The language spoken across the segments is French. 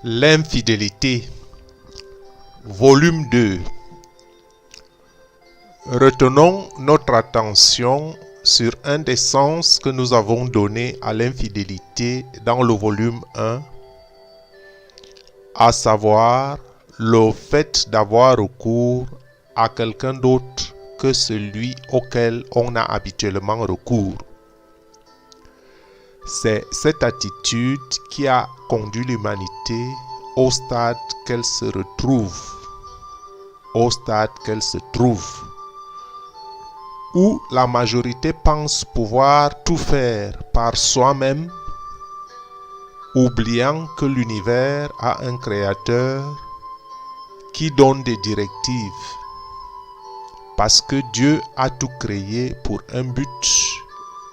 L'infidélité, volume 2. Retenons notre attention sur un des sens que nous avons donné à l'infidélité dans le volume 1, à savoir le fait d'avoir recours à quelqu'un d'autre que celui auquel on a habituellement recours. C'est cette attitude qui a conduit l'humanité au stade qu'elle se retrouve, où la majorité pense pouvoir tout faire par soi-même, oubliant que l'univers a un créateur qui donne des directives, parce que Dieu a tout créé pour un but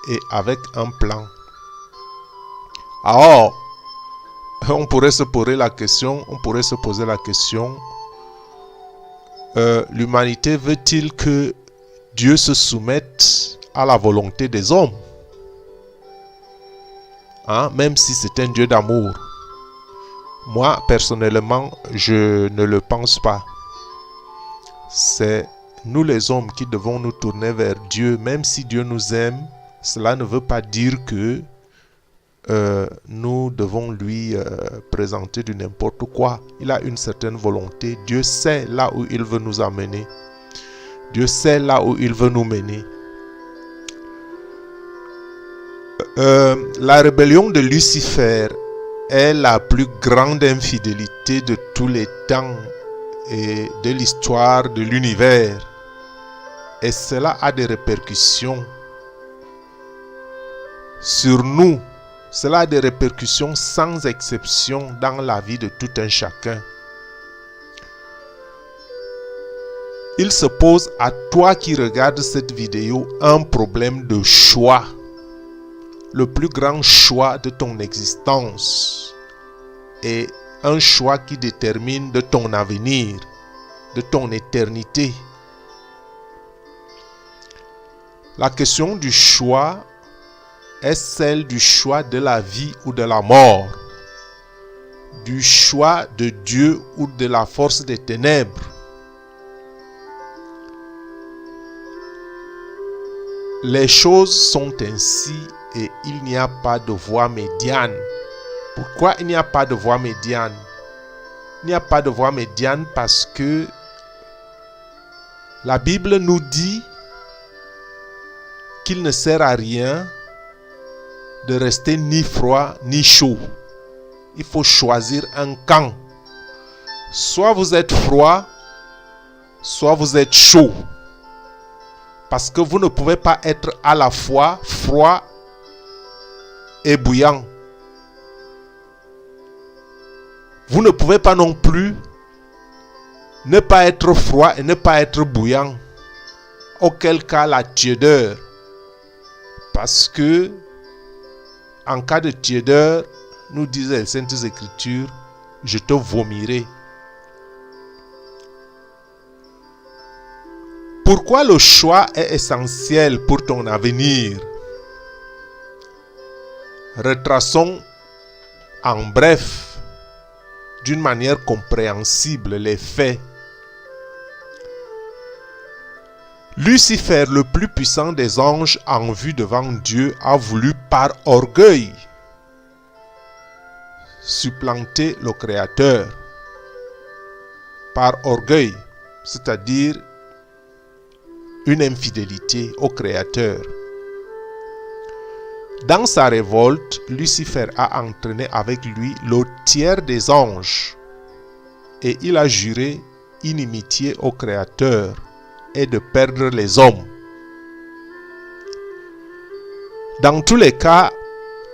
et avec un plan. Alors, on pourrait se poser la question, l'humanité veut-il que Dieu se soumette à la volonté des hommes? Même si c'est un Dieu d'amour. Moi, personnellement, je ne le pense pas. C'est nous les hommes qui devons nous tourner vers Dieu. Même si Dieu nous aime, cela ne veut pas dire que nous devons lui présenter du n'importe quoi. Il a une certaine volonté. Dieu sait là où il veut nous amener. Dieu sait là où il veut nous mener. La rébellion de Lucifer est la plus grande infidélité de tous les temps et de l'histoire de l'univers. Et cela a des répercussions sur nous. Cela a des répercussions sans exception dans la vie de tout un chacun. Il se pose à toi qui regardes cette vidéo un problème de choix. Le plus grand choix de ton existence et un choix qui détermine de ton avenir, de ton éternité. La question du choix est celle du choix de la vie ou de la mort, du choix de Dieu ou de la force des ténèbres. Les choses sont ainsi et il n'y a pas de voie médiane. Pourquoi il n'y a pas de voie médiane? Il n'y a pas de voie médiane parce que la Bible nous dit qu'il ne sert à rien de rester ni froid ni chaud. Il faut choisir un camp. Soit vous êtes froid, soit vous êtes chaud. Parce que vous ne pouvez pas être à la fois froid et bouillant. Vous ne pouvez pas non plus ne pas être froid et ne pas être bouillant. Auquel cas la tiédeur. Parce que en cas de tiédeur, nous disent les Saintes Écritures, je te vomirai. Pourquoi le choix est essentiel pour ton avenir? Retraçons en bref, d'une manière compréhensible, les faits. Lucifer, le plus puissant des anges en vue devant Dieu, a voulu par orgueil supplanter le Créateur. Par orgueil, c'est-à-dire une infidélité au Créateur. Dans sa révolte, Lucifer a entraîné avec lui le tiers des anges et il a juré inimitié au Créateur et de perdre les hommes. Dans tous les cas,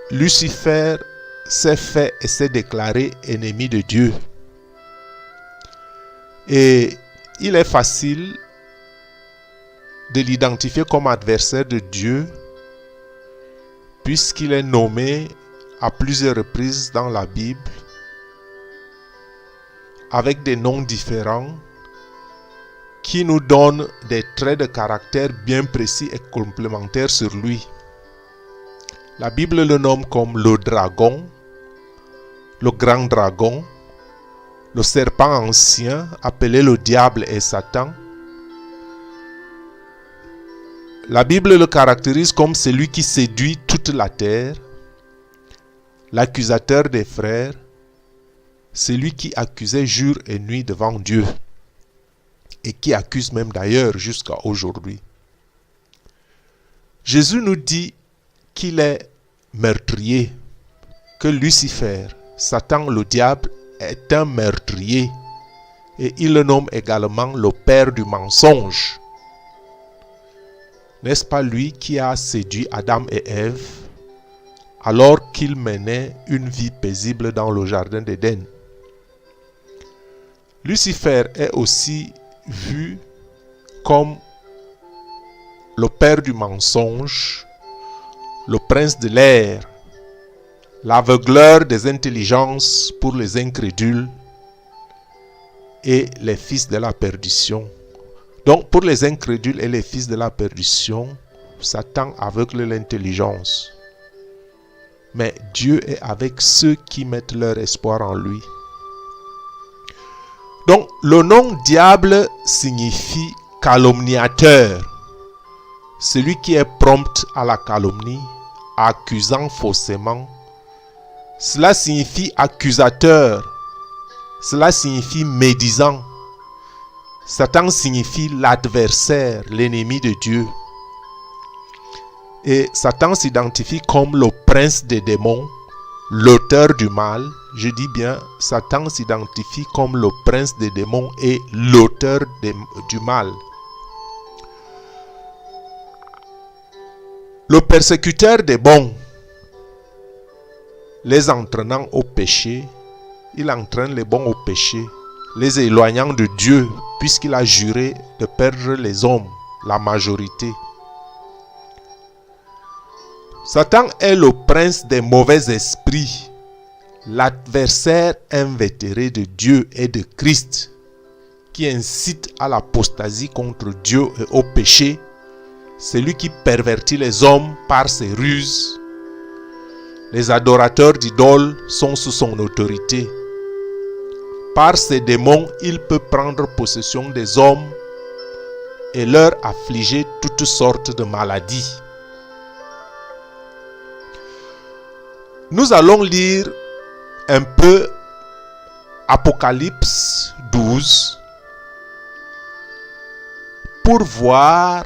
Lucifer s'est fait et s'est déclaré ennemi de Dieu. Et il est facile de l'identifier comme adversaire de Dieu puisqu'il est nommé à plusieurs reprises dans la Bible avec des noms différents qui nous donnent des traits de caractère bien précis et complémentaires sur lui. La Bible le nomme comme le dragon, le grand dragon, le serpent ancien, appelé le diable et Satan. La Bible le caractérise comme celui qui séduit toute la terre, l'accusateur des frères, celui qui accusait jour et nuit devant Dieu et qui accuse même d'ailleurs jusqu'à aujourd'hui. Jésus nous dit qu'il est meurtrier, que Lucifer, Satan le diable, est un meurtrier et il le nomme également le père du mensonge. N'est-ce pas lui qui a séduit Adam et Ève alors qu'ils menaient une vie paisible dans le jardin d'Éden? Lucifer est aussi vu comme le père du mensonge, le prince de l'air, l'aveugleur des intelligences pour les incrédules et les fils de la perdition. Donc pour les incrédules et les fils de la perdition, Satan aveugle l'intelligence. Mais Dieu est avec ceux qui mettent leur espoir en lui. Donc le nom diable signifie calomniateur, celui qui est prompt à la calomnie, accusant faussement. Cela signifie accusateur, cela signifie médisant. Satan signifie l'adversaire, l'ennemi de Dieu. Et Satan s'identifie comme le prince des démons, l'auteur du mal. Je dis bien, Satan s'identifie comme le prince des démons et l'auteur du mal. Le persécuteur des bons, les entraînant au péché, il entraîne les bons au péché, les éloignant de Dieu, puisqu'il a juré de perdre les hommes, la majorité. Satan est le prince des mauvais esprits, l'adversaire invétéré de Dieu et de Christ, qui incite à l'apostasie contre Dieu et au péché. C'est lui qui pervertit les hommes par ses ruses. Les adorateurs d'idoles sont sous son autorité. Par ses démons, il peut prendre possession des hommes et leur affliger toutes sortes de maladies. Nous allons lire un peu Apocalypse 12 pour voir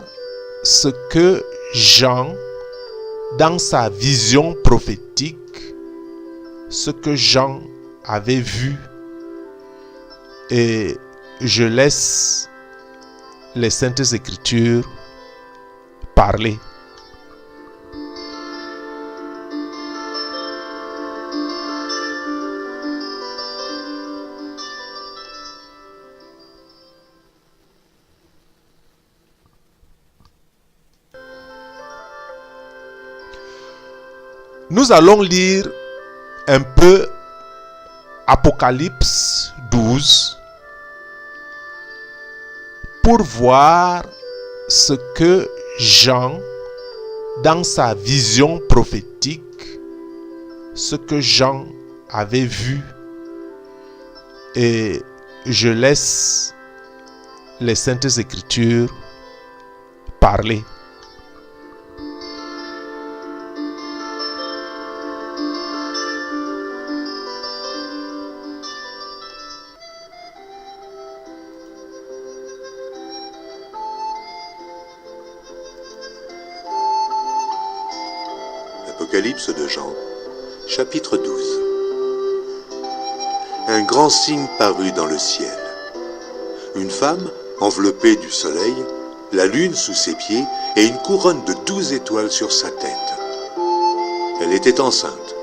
ce que Jean, dans sa vision prophétique, ce que Jean avait vu. Et je laisse les Saintes Écritures parler. Nous allons lire un peu Apocalypse 12 pour voir ce que Jean, dans sa vision prophétique, ce que Jean avait vu. Et je laisse les Saintes Écritures parler. Apocalypse de Jean, chapitre 12. Un grand signe parut dans le ciel. Une femme, enveloppée du soleil, la lune sous ses pieds et une couronne de 12 étoiles sur sa tête. Elle était enceinte,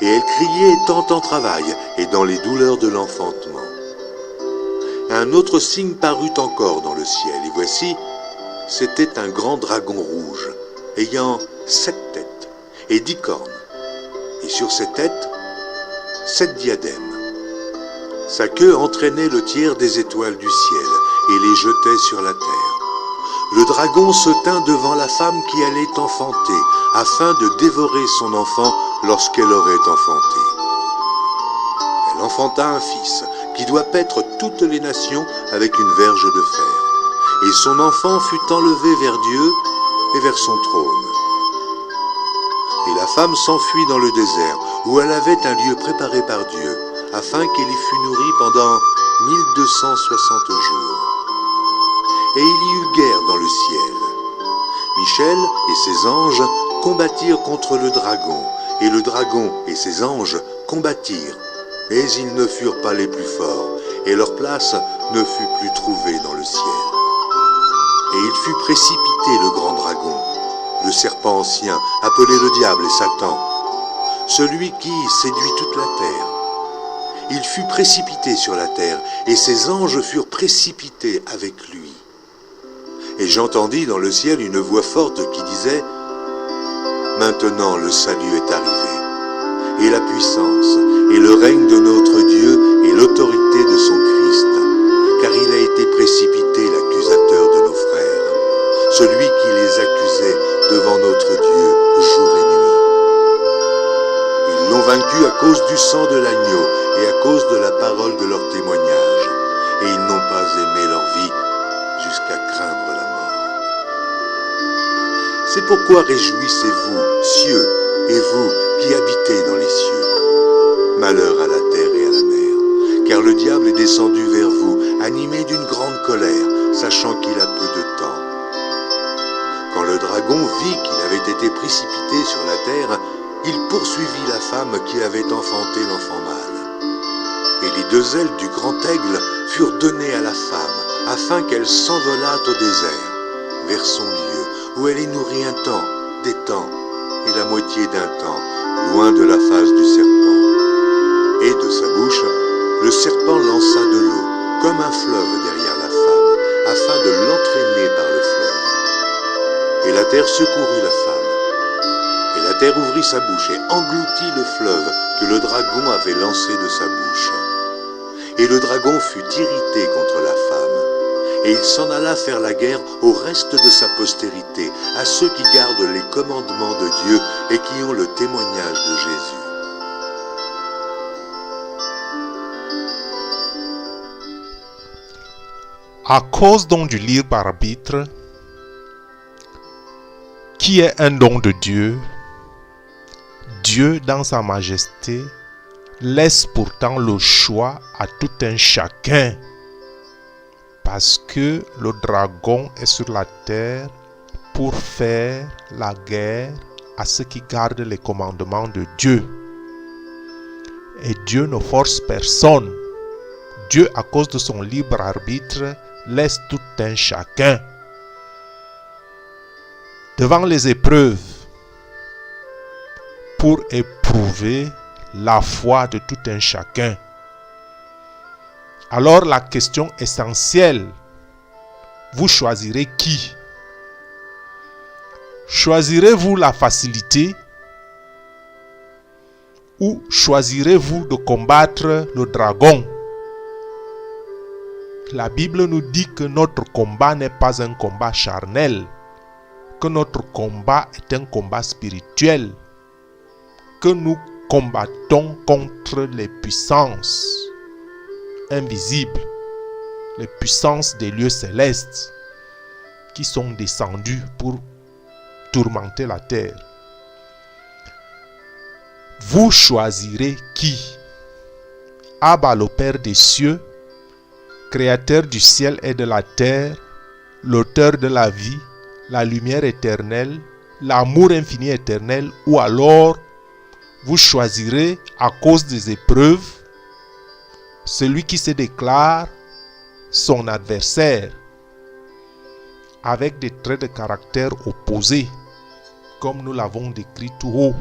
et elle criait étant en travail et dans les douleurs de l'enfantement. Un autre signe parut encore dans le ciel, et voici, c'était un grand dragon rouge, ayant 7 têtes et 10 cornes, et sur ses têtes, 7 diadèmes. Sa queue entraînait le tiers des étoiles du ciel et les jetait sur la terre. Le dragon se tint devant la femme qui allait enfanter, afin de dévorer son enfant lorsqu'elle aurait enfanté. Elle enfanta un fils, qui doit paître toutes les nations avec une verge de fer. Et son enfant fut enlevé vers Dieu et vers son trône. Et la femme s'enfuit dans le désert, où elle avait un lieu préparé par Dieu, afin qu'elle y fût nourrie pendant 1260 jours. Et il y eut guerre dans le ciel. Michel et ses anges combattirent contre le dragon, et le dragon et ses anges combattirent. Mais ils ne furent pas les plus forts, et leur place ne fut plus trouvée dans le ciel. Et il fut précipité le grand dragon, le serpent ancien, appelé le diable et Satan, celui qui séduit toute la terre. Il fut précipité sur la terre, et ses anges furent précipités avec lui. Et j'entendis dans le ciel une voix forte qui disait : Maintenant le salut est arrivé, et la puissance, et le règne de notre Dieu, et l'autorité de son Christ, car il a été précipité l'accusateur de nos frères, celui qui les accusait devant notre Dieu jour et nuit. Ils l'ont vaincu à cause du sang de l'agneau et à cause de la parole de leur témoignage, et ils n'ont pas aimé leur vie jusqu'à craindre la mort. C'est pourquoi réjouissez-vous, cieux, et vous qui habitez dans les cieux. Malheur à la terre et à la mer, car le diable est descendu vers vous, animé d'une grande colère, sachant qu'il a peu de temps. Quand le dragon vit qu'il avait été précipité sur la terre, il poursuivit la femme qui avait enfanté l'enfant mâle. Et les deux ailes du grand aigle furent données à la femme, afin qu'elle s'envolât au désert, vers son lieu, où elle est nourrie un temps, des temps, et la moitié d'un temps, loin de la face du serpent. Et de sa bouche, le serpent lança de l'eau, comme un fleuve derrière la femme, afin de l'entraîner par le fleuve. Et la terre secourut la femme. Et la terre ouvrit sa bouche et engloutit le fleuve que le dragon avait lancé de sa bouche. Et le dragon fut irrité contre la femme. Et il s'en alla faire la guerre au reste de sa postérité, à ceux qui gardent les commandements de Dieu et qui ont le témoignage de Jésus. À cause donc du libre arbitre, qui est un don de Dieu, Dieu, dans sa majesté, laisse pourtant le choix à tout un chacun, parce que le dragon est sur la terre pour faire la guerre à ceux qui gardent les commandements de Dieu. Et Dieu ne force personne. Dieu, à cause de son libre arbitre, laisse tout un chacun. Devant les épreuves, pour éprouver la foi de tout un chacun. Alors la question essentielle, vous choisirez qui? Choisirez-vous la facilité ou choisirez-vous de combattre le dragon? La Bible nous dit que notre combat n'est pas un combat charnel, que notre combat est un combat spirituel, que nous combattons contre les puissances invisibles, les puissances des lieux célestes qui sont descendues pour tourmenter la terre. Vous choisirez qui? Abba, le Père des cieux, créateur du ciel et de la terre, l'auteur de la vie, la lumière éternelle, l'amour infini éternel, ou alors vous choisirez à cause des épreuves celui qui se déclare son adversaire avec des traits de caractère opposés, comme nous l'avons décrit tout haut,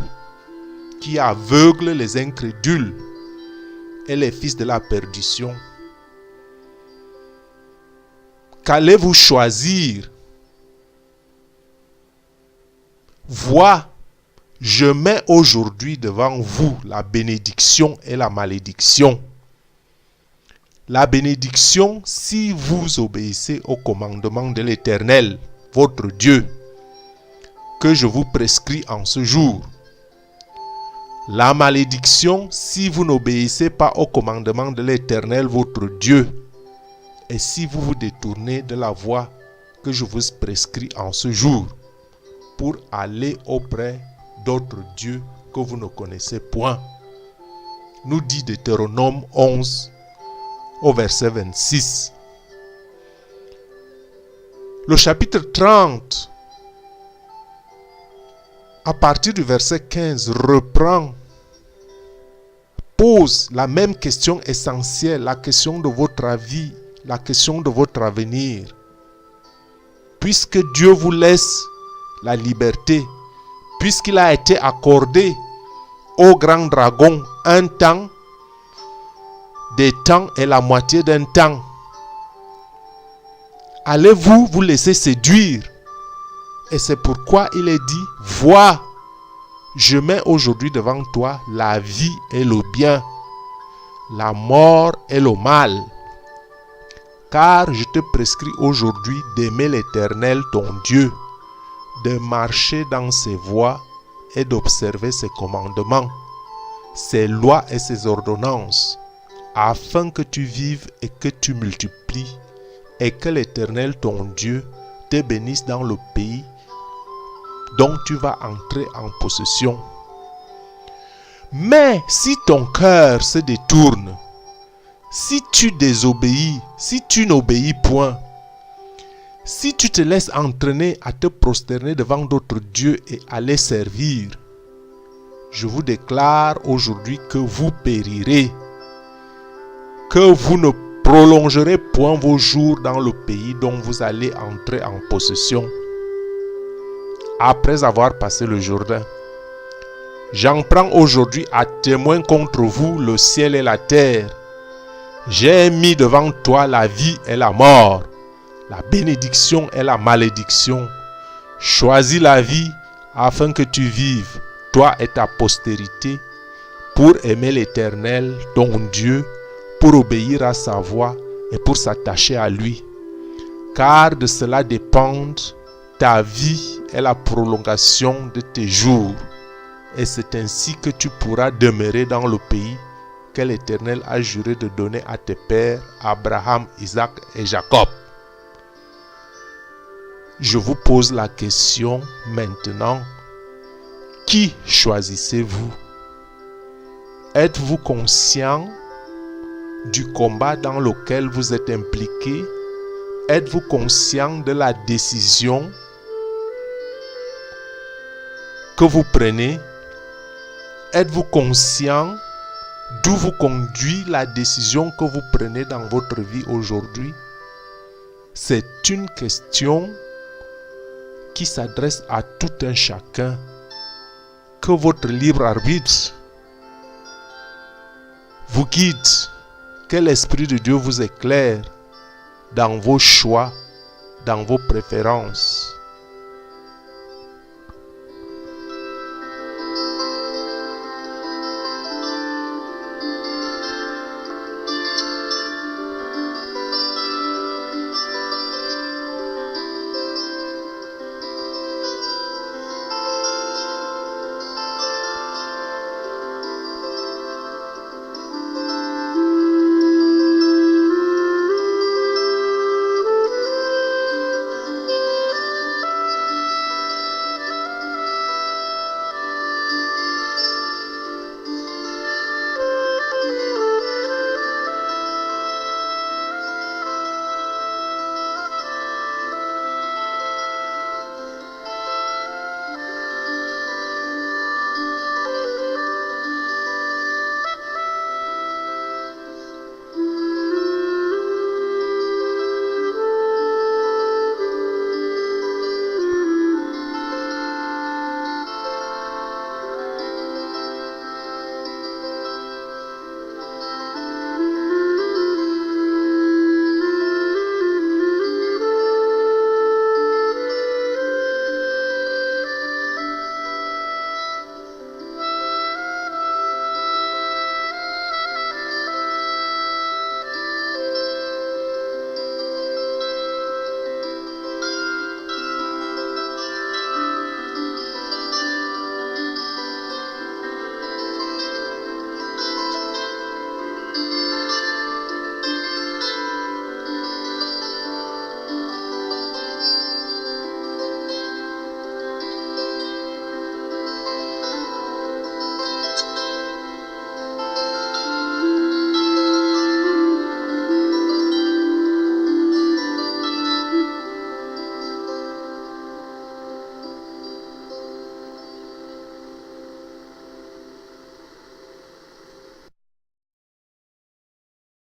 qui aveugle les incrédules et les fils de la perdition. Qu'allez-vous choisir? Vois, je mets aujourd'hui devant vous la bénédiction et la malédiction. La bénédiction, si vous obéissez au commandement de l'Éternel, votre Dieu, que je vous prescris en ce jour. La malédiction si vous n'obéissez pas au commandement de l'Éternel votre Dieu et si vous vous détournez de la voie que je vous prescris en ce jour pour aller auprès d'autres dieux que vous ne connaissez point. Nous dit Deutéronome 11 au verset 26. Le chapitre 30, à partir du verset 15, pose la même question essentielle, la question de votre avis, la question de votre avenir. Puisque Dieu vous laisse la liberté, puisqu'il a été accordé au grand dragon un temps, des temps et la moitié d'un temps, allez-vous vous laisser séduire? Et c'est pourquoi il est dit, vois, je mets aujourd'hui devant toi la vie et le bien, la mort et le mal. Car je te prescris aujourd'hui d'aimer l'Éternel ton Dieu, de marcher dans ses voies et d'observer ses commandements, ses lois et ses ordonnances, afin que tu vives et que tu multiplies, et que l'Éternel ton Dieu te bénisse dans le pays dont tu vas entrer en possession. Mais si ton cœur se détourne, si tu désobéis, si tu n'obéis point, si tu te laisses entraîner à te prosterner devant d'autres dieux et à les servir, je vous déclare aujourd'hui que vous périrez, que vous ne prolongerez point vos jours dans le pays dont vous allez entrer en possession. Après avoir passé le Jourdain, j'en prends aujourd'hui à témoin contre vous le ciel et la terre. J'ai mis devant toi la vie et la mort, la bénédiction et la malédiction. Choisis la vie afin que tu vives, toi et ta postérité, pour aimer l'Éternel, ton Dieu, pour obéir à sa voix et pour s'attacher à lui. Car de cela dépendent ta vie et la prolongation de tes jours. Et c'est ainsi que tu pourras demeurer dans le pays que l'Éternel a juré de donner à tes pères, Abraham, Isaac et Jacob. Je vous pose la question maintenant. Qui choisissez-vous? Êtes-vous conscient du combat dans lequel vous êtes impliqué? Êtes-vous conscient de la décision que vous prenez? Êtes-vous conscient d'où vous conduit la décision que vous prenez dans votre vie aujourd'hui? C'est une question qui s'adresse à tout un chacun. Que votre libre arbitre vous guide, que l'Esprit de Dieu vous éclaire dans vos choix, dans vos préférences.